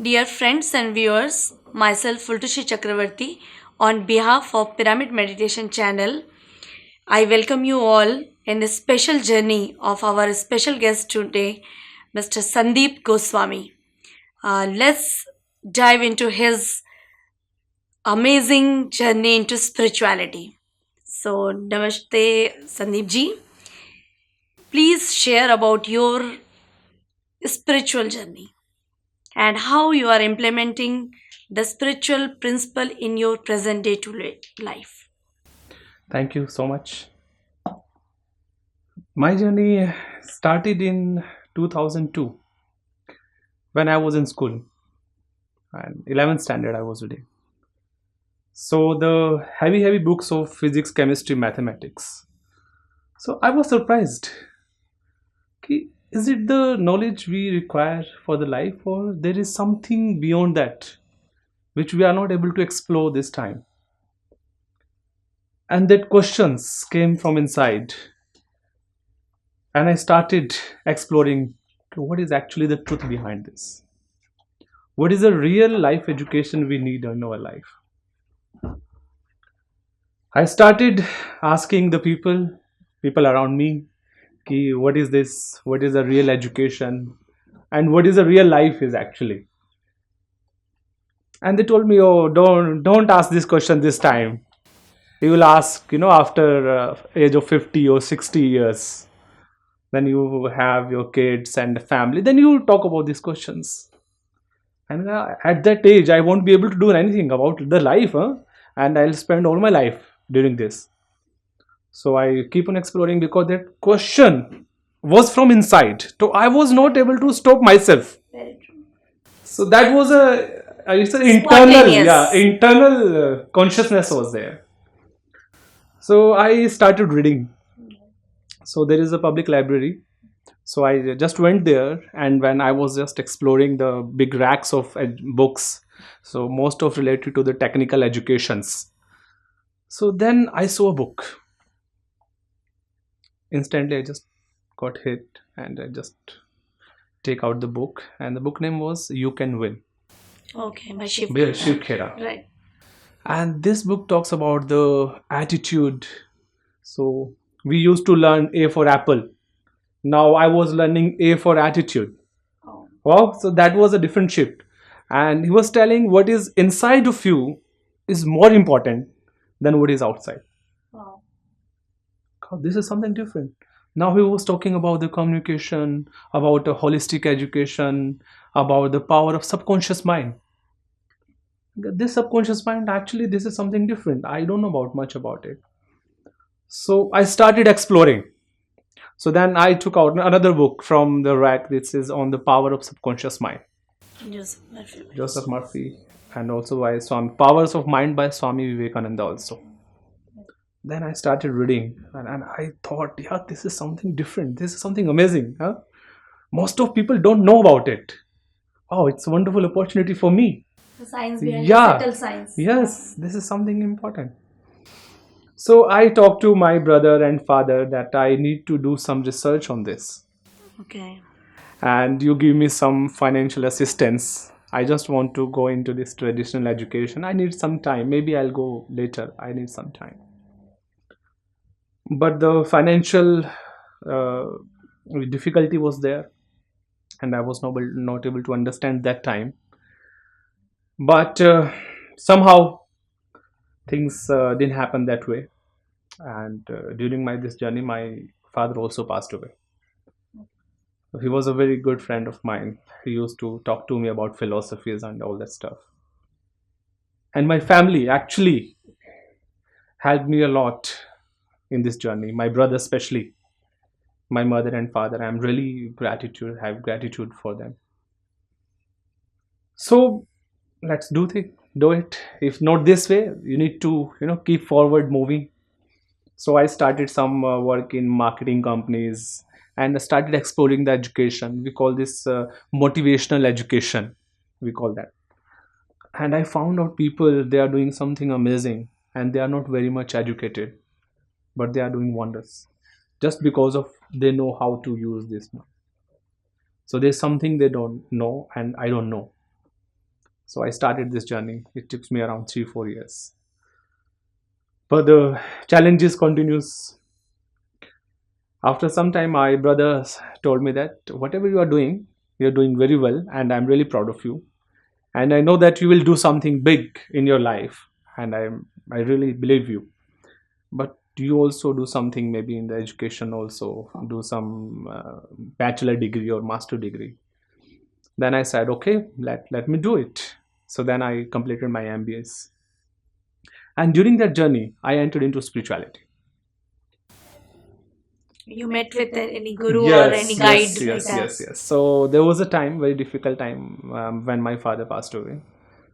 Dear friends and viewers, myself Fultushi Chakravarti, on behalf of Pyramid Meditation channel, I welcome you all in a special journey of our special guest today, Mr. Sandeep Goswami. Let's dive into his amazing journey into spirituality. So, Namaste, Sandeep ji. Please share about your spiritual journey and how you are implementing the spiritual principle in your present day to life. Thank you so much. My journey started in 2002 when I was in school and 11th standard I was reading. So the heavy books of physics, chemistry, mathematics. So I was surprised. Is it the knowledge we require for the life, or there is something beyond that which we are not able to explore this time? And that questions came from inside, and I started exploring what is actually the truth behind this. What is the real life education we need in our life? I started asking the people around me, what is this? What is the real education? And what is the real life is actually? And they told me, oh, don't ask this question this time. You will ask, after age of 50 or 60 years. Then you have your kids and family. Then you talk about these questions. And at that age, I won't be able to do anything about the life, huh? And I'll spend all my life during this. So I keep on exploring because that question was from inside. So I was not able to stop myself. Very true. So that was it's an Spontaneous. internal consciousness was there. So I started reading. So there is a public library. So I just went there, and when I was just exploring the big racks of books, so most of related to the technical educations. So then I saw a book. Instantly I just got hit, and I just take out the book, and the book name was You Can Win Okay, by Shiv. by Shiv Khera. Right. And this book talks about the attitude. So we used to learn A for apple. Now I was learning A for attitude. Oh. Wow, so that was a different shift. And he was telling what is inside of you is more important than what is outside. Wow. God, this is something different. Now he was talking about the communication, about a holistic education, about the power of subconscious mind. This subconscious mind, actually, this is something different. I don't know about much about it. So I started exploring. So then I took out another book from the rack. This is on the power of subconscious mind. Joseph Murphy. Joseph Murphy, and also by Swami Powers of Mind by Swami Vivekananda also. Then I started reading, and I thought, yeah, this is something different. This is something amazing. Huh? Most of people don't know about it. Oh, it's a wonderful opportunity for me. The science behind Yeah, subtle science. yes, this is something important. So I talked to my brother and father that I need to do some research on this, Okay. and you give me some financial assistance. I just want to go into this traditional education. I need some time. Maybe I'll go later. I need some time. But the financial uh, difficulty was there, and I was not able to understand that time. But somehow things didn't happen that way. And during my this journey, my father also passed away. He was a very good friend of mine. He used to talk to me about philosophies and all that stuff. And my family actually helped me a lot in this journey. My brother, especially my mother and father. I'm really gratitude have gratitude for them. So let's do it. If not this way, you need to keep forward moving. So I started some work in marketing companies and started exploring the education. We call this motivational education. We call that. And I found out people, they are doing something amazing, and they are not very much educated, but they are doing wonders just because of they know how to use this now. So there's something they don't know and I don't know. So I started this journey. It took me around 3-4 years, but the challenges continues. After some time, my brothers told me that whatever you are doing very well, and I'm really proud of you. And I know that you will do something big in your life, and I really believe you. But you also do something maybe in the education, also do some bachelor degree or master degree. Then I said, okay, let me do it. So then I completed my MBS, and during that journey, I entered into spirituality. You met with any guru or any Yes, guide yes, like yes, that? yes, yes. So there was a time, very difficult time, when my father passed away.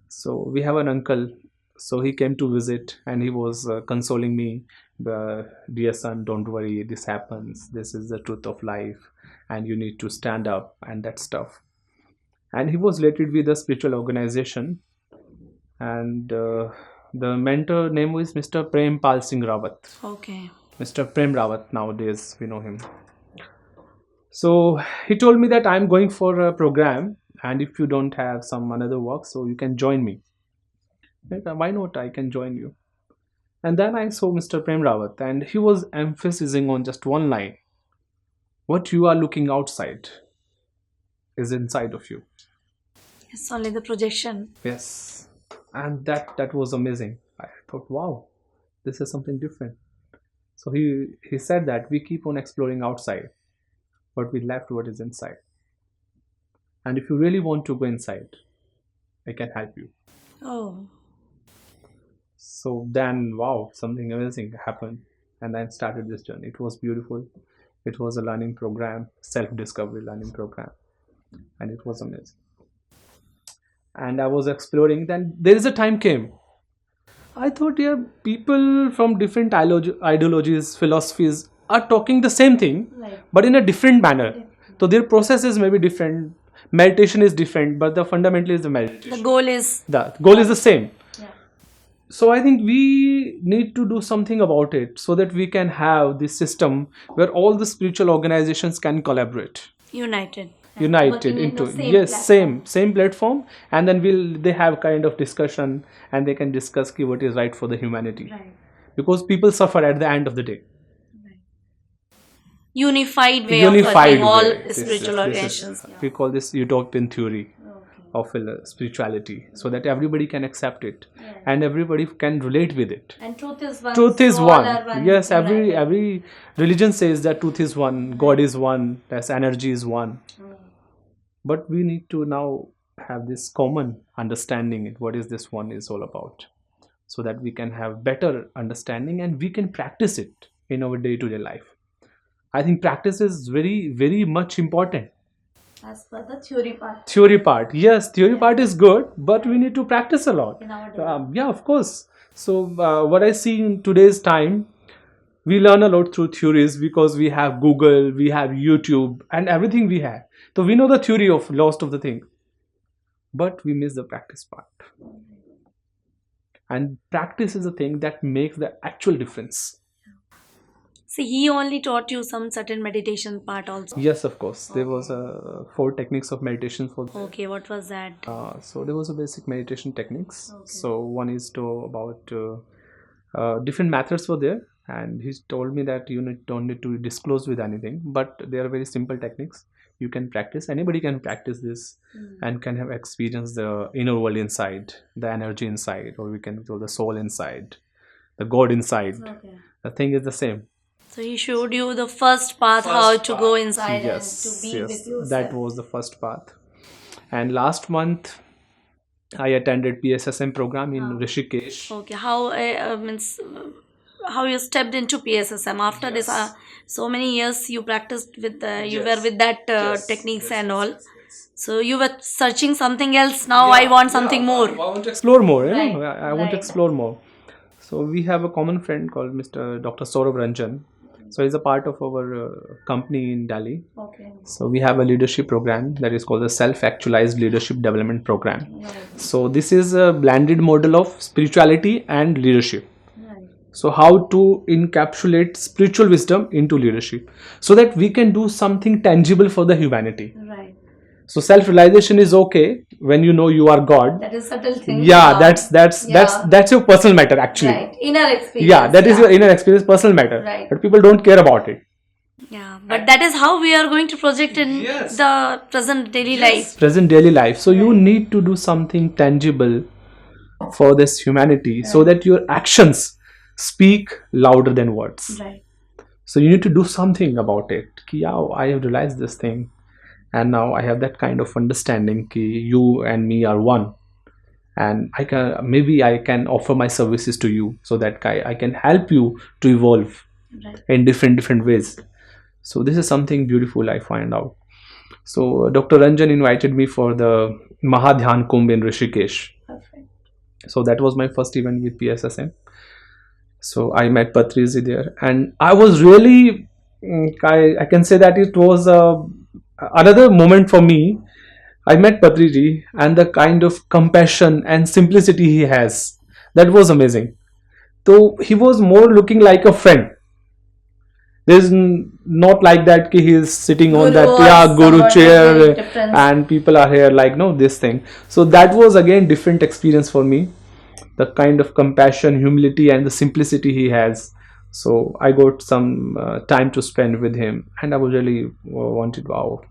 So we have an uncle. So he came to visit, and he was consoling me. Dear son, don't worry. This happens. This is the truth of life, and you need to stand up and that stuff. And he was related with a spiritual organization, and the mentor name was Mr. Prem Pal Singh Rawat. Okay. Mr. Prem Rawat, nowadays we know him. So he told me that I'm going for a program, and if you don't have some another work, so you can join me. Like, why not? I can join you. And then I saw Mr. Prem Rawat, and he was emphasizing on just one line: what you are looking outside is inside of you. It's only the projection. Yes, and that was amazing. I thought, wow, this is something different. So he said that we keep on exploring outside, but we left what is inside. And if you really want to go inside, I can help you. Oh, So then, wow, something amazing happened, and then started this journey. It was beautiful. It was a learning program, self-discovery learning program, and it was amazing. And I was exploring. Then there is a time came. I thought, yeah, people from different ideologies, philosophies are talking the same thing, right. but in a different manner. So their processes may be different. Meditation is different, but the fundamental is the The meditation. goal is The goal is the same. yeah. So I think we need to do something about it so that we can have this system where all the spiritual organizations can collaborate, United. united into, yes, same platform, and then they have kind of discussion, and they can discuss what is right for the humanity, Right. because people suffer at the end of the day. Unified way Unified of working all way. spiritual organizations. We call this utopian theory Okay. of spirituality, so that everybody can accept it, and everybody can relate with it. And truth is one. Truth is so all one. are one. Yes, United. every religion says that truth is one, God is one, that energy is one. But we need to now have this common understanding what is this one is all about, so that we can have better understanding and we can practice it in our day-to-day life. I think practice is very, very much important. As per the theory part. Theory part, yes, theory part is good, but we need to practice a lot. In our day. Yeah, of course. So what I see in today's time, we learn a lot through theories, because we have Google, we have YouTube, and everything we have. So we know the theory of most of the thing, but we miss the practice part. And practice is the thing that makes the actual difference. See, he only taught you some certain meditation part also. Yes, of course. There was 4 techniques of meditation for. Okay, what was that? So there was a basic meditation techniques. Okay. So one is to about different methods were there, and he told me that you don't need to disclose with anything, but they are very simple techniques. You can practice. Anybody can practice this, and can have experienced the inner world inside, the energy inside, or we can call the soul inside, the God inside. Okay. The thing is the same. So he showed you the first path, how to go inside Yes, and to be yes, with yourself. that was the first path. And last month, I attended PSSM program in Rishikesh. Okay, how means how you stepped into PSSM after this? So many years you practiced with you were with that techniques and all. So you were searching something else. Now I want something more. I want to explore more. Right, I want to right. explore more. So we have a common friend called Mr. Dr. Saurabh Ranjan. So he's a part of our company in Delhi. Okay. So we have a leadership program that is called the Self-Actualized Leadership Development Program. Right. So this is a blended model of spirituality and leadership. Right. So how to encapsulate spiritual wisdom into leadership, so that we can do something tangible for the humanity. Right. So self-realization is okay when you know you are God. That is subtle thing. Yeah, that's your personal matter actually. Right. Inner experience. Yeah, that is your inner experience, personal matter. Right. But people don't care about it. Yeah, but that is how we are going to project in the present daily life. Present daily life. So you need to do something tangible for this humanity so that your actions speak louder than words. Right. So you need to do something about it. Ki, yeah, I have realized this thing, and now I have that kind of understanding ki you and me are one, and I can offer my services to you so that I can help you to evolve in different ways. So this is something beautiful I find out. So Dr. Ranjan invited me for the Mahadhyan Kumbh in Rishikesh. Perfect. So that was my first event with PSSM. So I met Patriji there, and I was really, I can say that it was another moment for me. I met Patriji, and the kind of compassion and simplicity he has, that was amazing. So he was more looking like a friend. There's not like that ki he is sitting on that guru chair and people are here like no this thing. So that was again different experience for me, the kind of compassion, humility and the simplicity he has. So I got some time to spend with him, and I was really wanted, wow,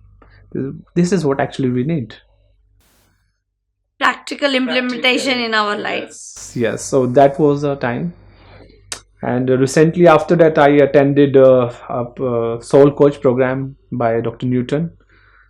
this is what actually we need. Practical implementation in our life. Yes, so that was a time. And recently after that I attended a soul coach program by Dr. Newton.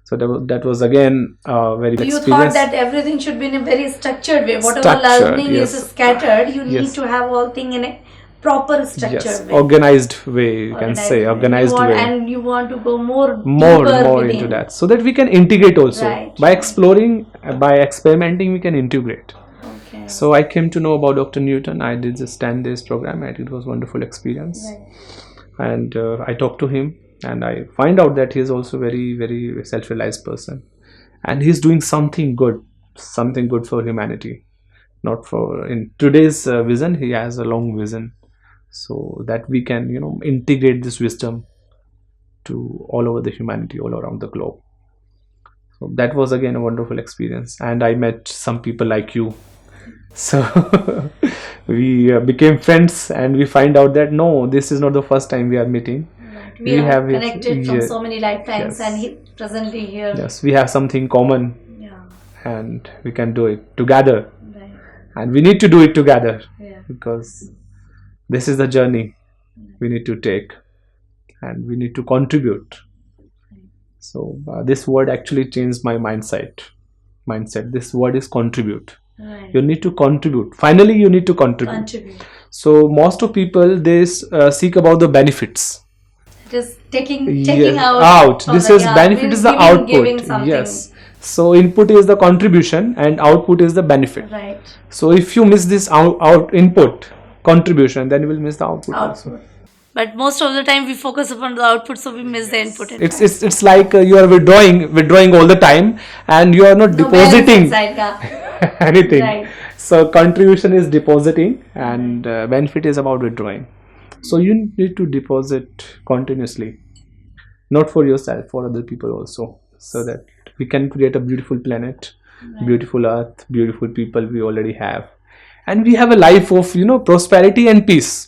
So that was again very You experience. thought that everything should be in a very structured way. Whatever Structured, learning yes. is scattered, you need Yes. to have all thing in a proper structured Yes, way. organized way, you can say, organized way. And you want to go more more deeper into within. that, so that we can integrate also. Right. By exploring, by experimenting, we can integrate. Okay. So I came to know about Dr. Newton. I did this 10 days program, and it was a wonderful experience. Right. And I talked to him, and I find out that he is also very self-realized person, and he's doing something good for humanity. Not for in today's vision, he has a long vision, so that we can integrate this wisdom to all over the humanity, all around the globe. So that was again a wonderful experience, and I met some people like you. So we became friends, and we find out that no, this is not the first time we are meeting. Right. We have connected from so many lifetimes, Yes. and presently here. Yes, we have something common, Yeah. and we can do it together, Right. and we need to do it together. Yeah. Because this is the journey we need to take, and we need to contribute. So this word actually changed my mindset. This word is contribute. Right. You need to contribute. Finally you need to contribute. So most of people, they seek about the benefits. Just taking Yes, out from this the- is benefit is the giving output. something. Yes. So input is the contribution and output is the benefit. Right. So if you miss this out input contribution, then you will miss the output also. But most of the time we focus upon the output, so we miss the input. It's like you are withdrawing all the time, and you are not depositing anything. Right. So contribution is depositing, and benefit is about withdrawing. So you need to deposit continuously, not for yourself, for other people also, so that we can create a beautiful planet, beautiful earth, beautiful people we already have, and we have a life of prosperity and peace.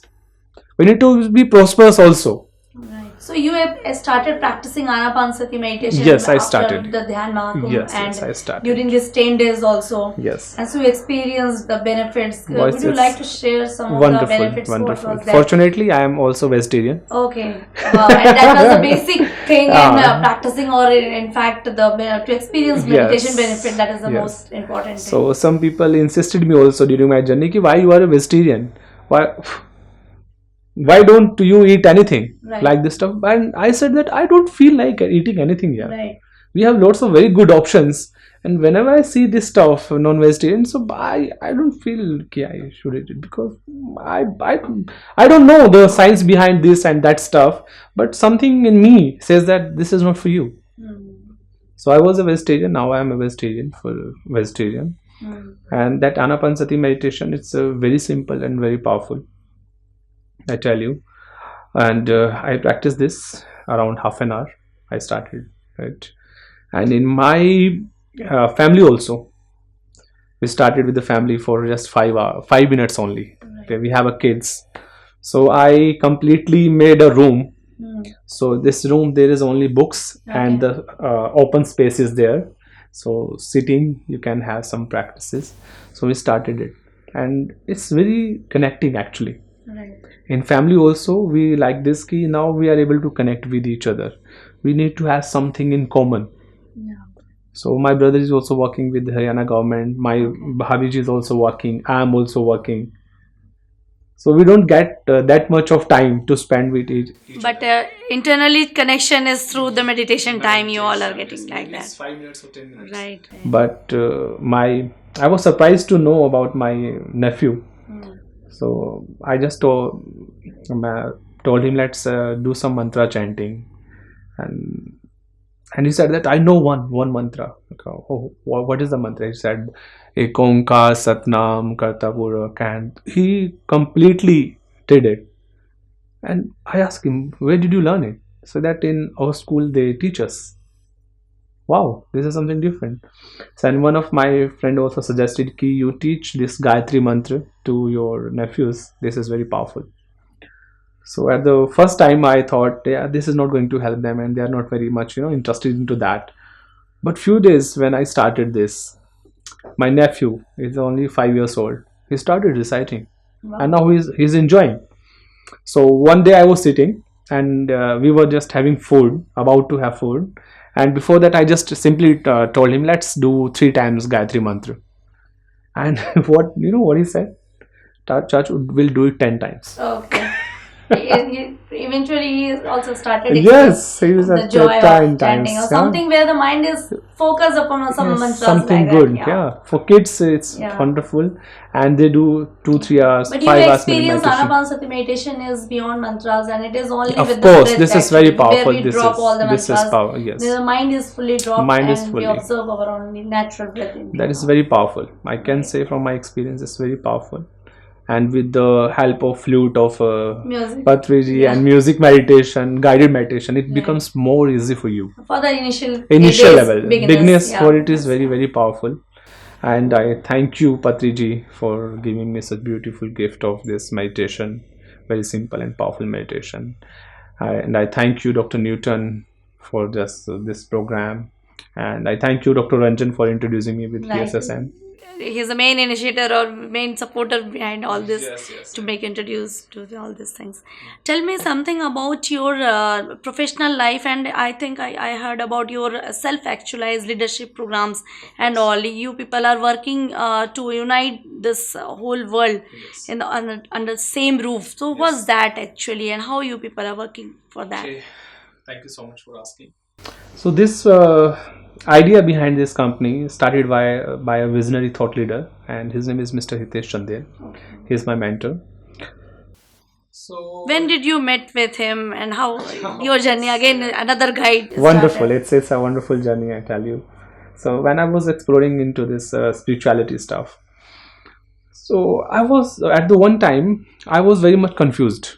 We need to be prosperous also. Right. So you have started practicing Anapanasati meditation. Yes, I after started. the Dhyan Mahakumbh, Yes, and yes, I started. during these 10 days also. Yes. And so you experienced the benefits. Boys, Would you it's like to share some of the benefits? What Wonderful. was that? Fortunately, I am also vegetarian. Okay. Wow. And that was the basic thing in practicing, or in fact, to experience meditation benefit. That is the most important thing. So some people insisted me also during my journey, ki, why you are a vegetarian? Why don't you eat anything like this stuff? And I said that I don't feel like eating anything here. Right. We have lots of very good options, and whenever I see this stuff non-vegetarian, so I don't feel okay, I should eat it, because I don't know the science behind this and that stuff, but something in me says that this is not for you. So I was a vegetarian, now I am a vegetarian, and that Anapanasati meditation, it's very simple and very powerful, I tell you. And I practiced this around half an hour. I started, right? And in my family also, we started with the family for just 5 minutes only. Okay, we have a kids, so I completely made a room. So this room, there is only books, and the open space is there. So sitting, you can have some practices. So we started it, and it's very connecting actually. In family also, we like this key. Now we are able to connect with each other. We need to have something in common. So my brother is also working with the Haryana government. My Bhabiji is also working. I am also working. So we don't get that much of time to spend with each But other. internally connection is through the meditation time you all are getting Meditation, like at least that. 5 minutes or 10 minutes. Right. But I was surprised to know about my nephew. So I just told him, let's do some mantra chanting, and he said that I know one mantra. Like, oh, what is the mantra? He said Ek Onkar Satnam Kartapura, and he completely did it. And I asked him, where did you learn it? So that in our school they teach us. Wow, this is something different. So, and one of my friend also suggested ki you teach this Gayatri mantra to your nephews. This is very powerful. So at the first time I thought, yeah, this is not going to help them, and they are not very much, interested into that. But few days when I started this, my nephew is only 5 years old. He started reciting, and now he's enjoying. So one day I was sitting, and we were just having food, about to have food, and before that I just simply told him, let's do 3 times Gayatri mantra. And what he said? Church will do it 10 times. Okay. Eventually he also started Yes, he was the at joy of 10 chanting times. or something where the mind is focused upon some Yes, mantras something like good. that. Yeah, for kids it's Yeah. wonderful, and they do 2-3 hours, But you 5 hours experience meditation. Anapanasati meditation is beyond mantras, and it is only Of with course, the breath, this is actually, very powerful. where we drop all the This is mantras. power. Yes, The mind is fully dropped, mind is and we fully. observe our only natural breathing. That is very powerful. I can say from my experience, it's very powerful. And with the help of flute of Music. Patriji Yeah. and music meditation, guided meditation, it Right. becomes more easy for you. For the initial Initial days, level, beginners, beginners yeah. for it is very, very powerful. And I thank you, Patriji, for giving me such beautiful gift of this meditation, very simple and powerful meditation. And I thank you, Dr. Newton, for just this program. And I thank you, Dr. Ranjan, for introducing me with Right. PSSM. He's the main initiator or main supporter behind all this, Yes. to make introduced to all these things. Tell me something about your professional life, and I think I heard about your self-actualized leadership programs and all. You people are working to unite this whole world in the, under the same roof. So what's that actually, and how you people are working for that? Okay. Thank you so much for asking. So this idea behind this company started by a visionary thought leader, and his name is Mr. Hitesh Chandel. He's my mentor. So When did you met with him, and how your journey? Again, another guide. Wonderful. started. It's a wonderful journey, I tell you. So when I was exploring into this spirituality stuff, so I was at the one time I was very much confused.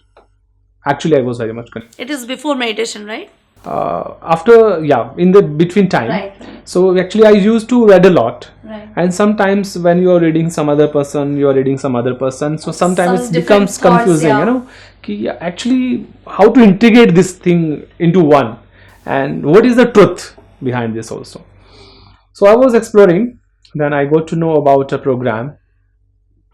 Actually, I was very much confused. It is before meditation, right? After, yeah, in the between time. Right. So actually I used to read a lot, Right. and sometimes when you are reading some other person, you are reading some other person, so sometimes Some it different becomes thoughts, confusing, yeah. ki actually how to integrate this thing into one, and what is the truth behind this also. So I was exploring, then I got to know about a program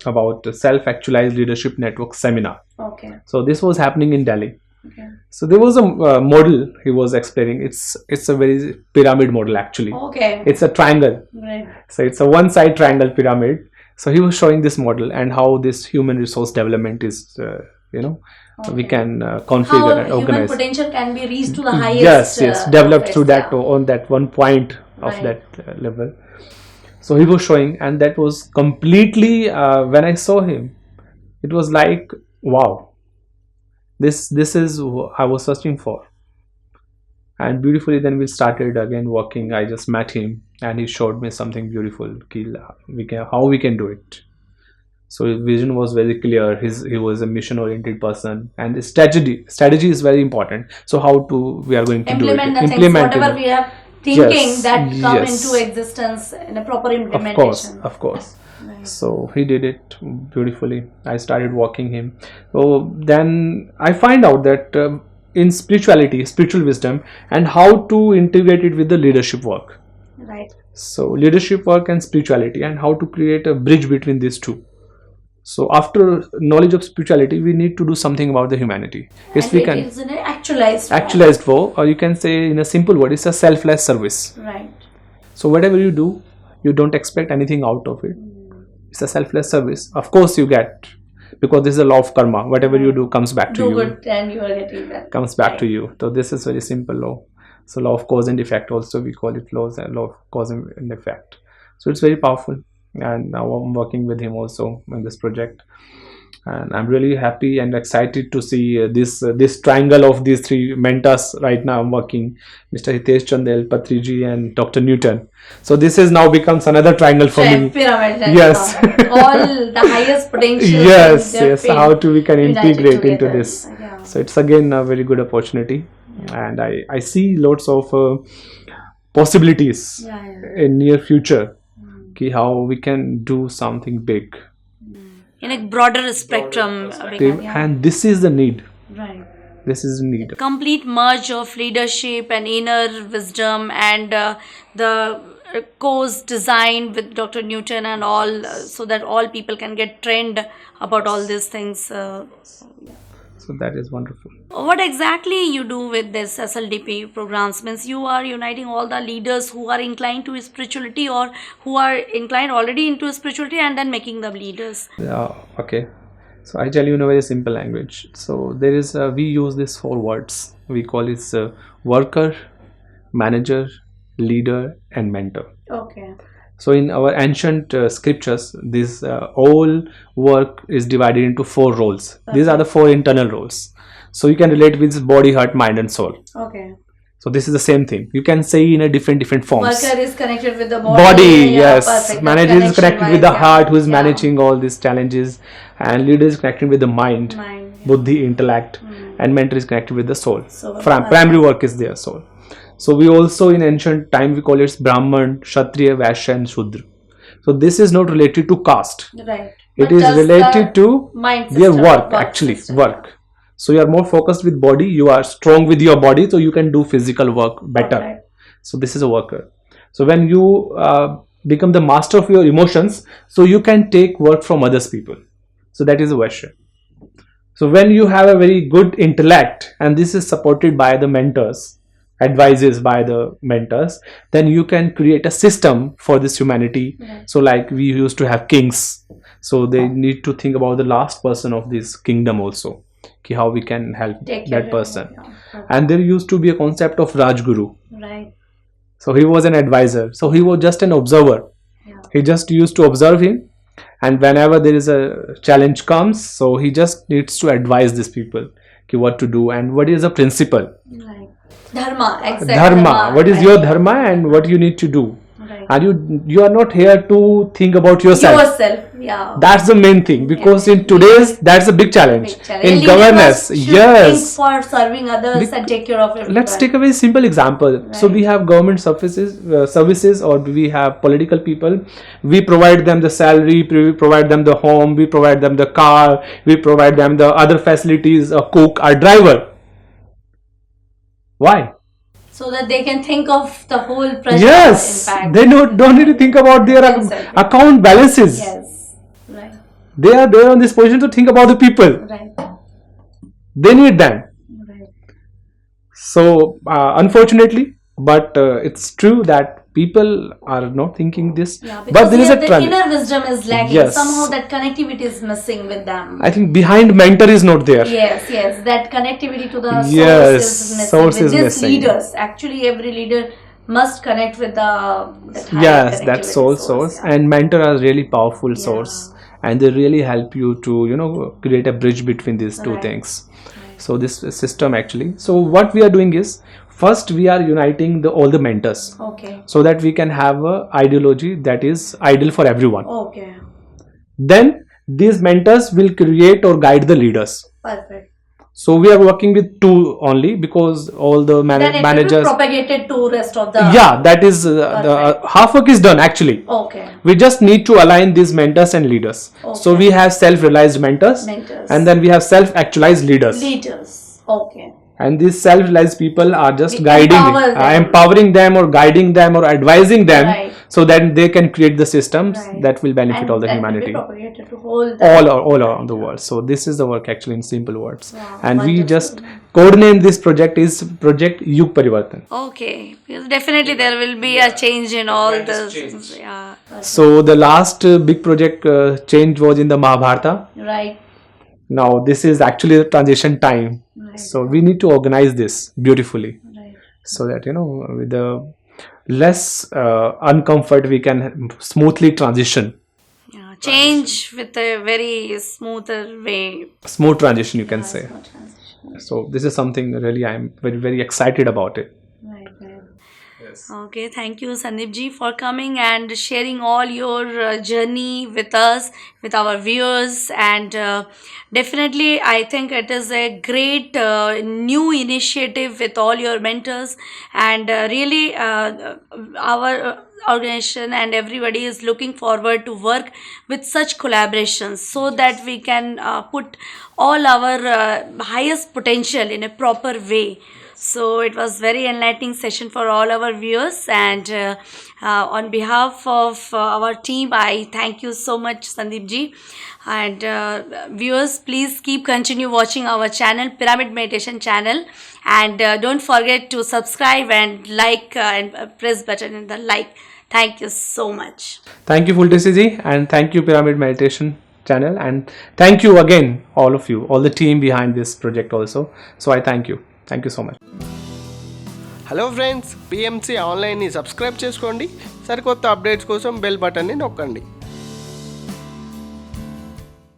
about self-actualized leadership network seminar. Okay. So this was happening in Delhi. Okay. So there was a model he was explaining. It's a very pyramid model actually. Okay. It's a triangle. Right. So it's a one-side triangle pyramid. So he was showing this model and how this human resource development is, we can configure and How human organize. potential can be reached to the highest. Yes, developed through that, yeah. on that one point of Right. that level. So he was showing, and that was completely, when I saw him, it was like, wow, this is what I was searching for. And beautifully then we started again working. I just met him and he showed me something beautiful, how we can do it. So his vision was very clear. He was a mission oriented person, and the strategy is very important. So how we are going to Implement do it, the things, whatever we have thinking Yes, that come into yes, existence in a proper of course, implementation. of course. Right. So he did it beautifully. I started walking him. So then I find out that in spirituality, spiritual wisdom, and how to integrate it with the leadership work. Right. So leadership work and spirituality, and how to create a bridge between these two. So after knowledge of spirituality, we need to do something about the humanity. Yes, And we it can is in an actualized form. actualized for, or you can say in a simple word, it's a selfless service. Right. So whatever you do, you don't expect anything out of it. It's a selfless service. Of course you get, because this is a law of karma. Whatever you do comes back to Do you. good and you are getting that. Comes back Right. to you. So this is very simple law. So law of cause and effect also, we call it laws and law of cause and effect. So it's very powerful. And now I'm working with him also in this project. And I'm really happy and excited to see this triangle of these three mentors right now. I'm working, Mr. Hitesh Chandel, Patriji, and Dr. Newton. So this is now becomes another triangle for me. Pyramid. Right. Yes. All the highest potential. Yes, yes. How to we can united integrate into together. this. Yeah. So it's again a very good opportunity, and I see lots of possibilities in near future. How we can do something big. In a broader spectrum. And this is the need. Right. This is the need. Complete merge of leadership and inner wisdom and the course design with Dr. Newton and all, so that all people can get trained about all these things. So that is wonderful. What exactly you do with this SLDP programs? Means you are uniting all the leaders who are inclined to spirituality or who are inclined already into spirituality and then making them leaders. Yeah. Okay. So I tell you in a very simple language. So there is we use these four words. We call it worker, manager, leader, and mentor. Okay. So in our ancient scriptures, this all work is divided into four roles. These are the four internal roles. So you can relate with body, heart, mind, and soul. Okay. So this is the same thing. You can say in a different forms. Worker is connected with the body. Body, Yeah, yes. perfect. Manager is connected with the heart, who is Yeah. managing all these challenges, and leader is connected with the mind, buddhi, intellect, and mentor is connected with the soul. Primary work is their soul. So we also in ancient time we call it Brahman, Kshatriya, Vaishya, and Shudra. So this is not related to caste. Right. It is related to their work, actually work. So you are more focused with body, you are strong with your body, so you can do physical work better. Okay. So this is a worker. So when you become the master of your emotions, so you can take work from others people. So that is a Vaishya. So when you have a very good intellect, and this is supported by the mentors, advises by the mentors, then you can create a system for this humanity. So like we used to have kings, so they need to think about the last person of this kingdom also, how we can help that person. And there used to be a concept of Rajguru. Right. So he was an advisor, so he was just an observer. He just used to observe him, and whenever there is a challenge comes, so he just needs to advise these people what to do and what is the principle. Right. Dharma, exactly. Dharma. What is your dharma and what you need to do? Right. And you are not here to think about yourself. Yeah. That's the main thing, because in today's that's a big challenge. In governance, yes. Think for serving others and take care of everyone. Let's take a very simple example. Right. So we have government services, or we have political people. We provide them the salary, we provide them the home, we provide them the car, we provide them the other facilities, a cook, a driver. Why? So that they can think of the whole project. Yes, impact. They don't need to think about their account balances. Yes, right. They are there on this position to think about the people. Right. They need them. Right. So unfortunately, but it's true that people are not thinking this. Yeah, but there is the inner wisdom is lacking. Yes. Somehow that connectivity is missing with them. I think behind mentor is not there. Yes, that connectivity to the source is missing. With these leaders, actually every leader must connect with the that soul source. And mentor are really powerful source, and they really help you to create a bridge between these two things. Right. So this system actually. So what we are doing is, first we are uniting all the mentors. Okay. So that we can have a ideology that is ideal for everyone. Okay. Then these mentors will create or guide the leaders. Perfect. So we are working with two only because all the Then it will be managers. propagated to rest of the. Yeah, that is the half work is done actually. Okay. We just need to align these mentors and leaders. So we have self-realized mentors, and then we have self-actualized leaders. Okay. And these self-realized people are just guiding, empower them. empowering them or guiding them or advising them, Right. so that they can create the systems Right. that will benefit And all the that will be humanity, propagated to whole all around the world. So this is the work actually in simple words. Wow, And we wonderful. just codename this project is Project Yug Parivartan. Okay, because definitely there will be a change in all this. Yeah. So the last big project change was in the Mahabharata. Right. Now this is actually the transition time. Right. So we need to organize this beautifully, Right. so that with the less uncomfort we can smoothly transition. Yeah. Change with a very smoother way. Smooth transition, you can say. Smooth transition. So this is something really I'm very, very excited about it. Right. Okay, thank you Sandeep ji for coming and sharing all your journey with us, with our viewers, and definitely I think it is a great new initiative with all your mentors, and really our organization and everybody is looking forward to work with such collaborations, so that we can put all our highest potential in a proper way. So it was very enlightening session for all our viewers, and on behalf of our team, I thank you so much Sandeep ji. And viewers, please keep continue watching our channel, Pyramid Meditation channel, and don't forget to subscribe and like and press button in the like. Thank you so much. Thank you Fultesi ji, and thank you Pyramid Meditation channel, and thank you again all of you, all the team behind this project also. So I thank you so much. Hello friends, PMC ఆన్లైన్ని subscribe చేసుకోండి. సరికొత్త updates కోసం bell బటన్ని నొక్కండి.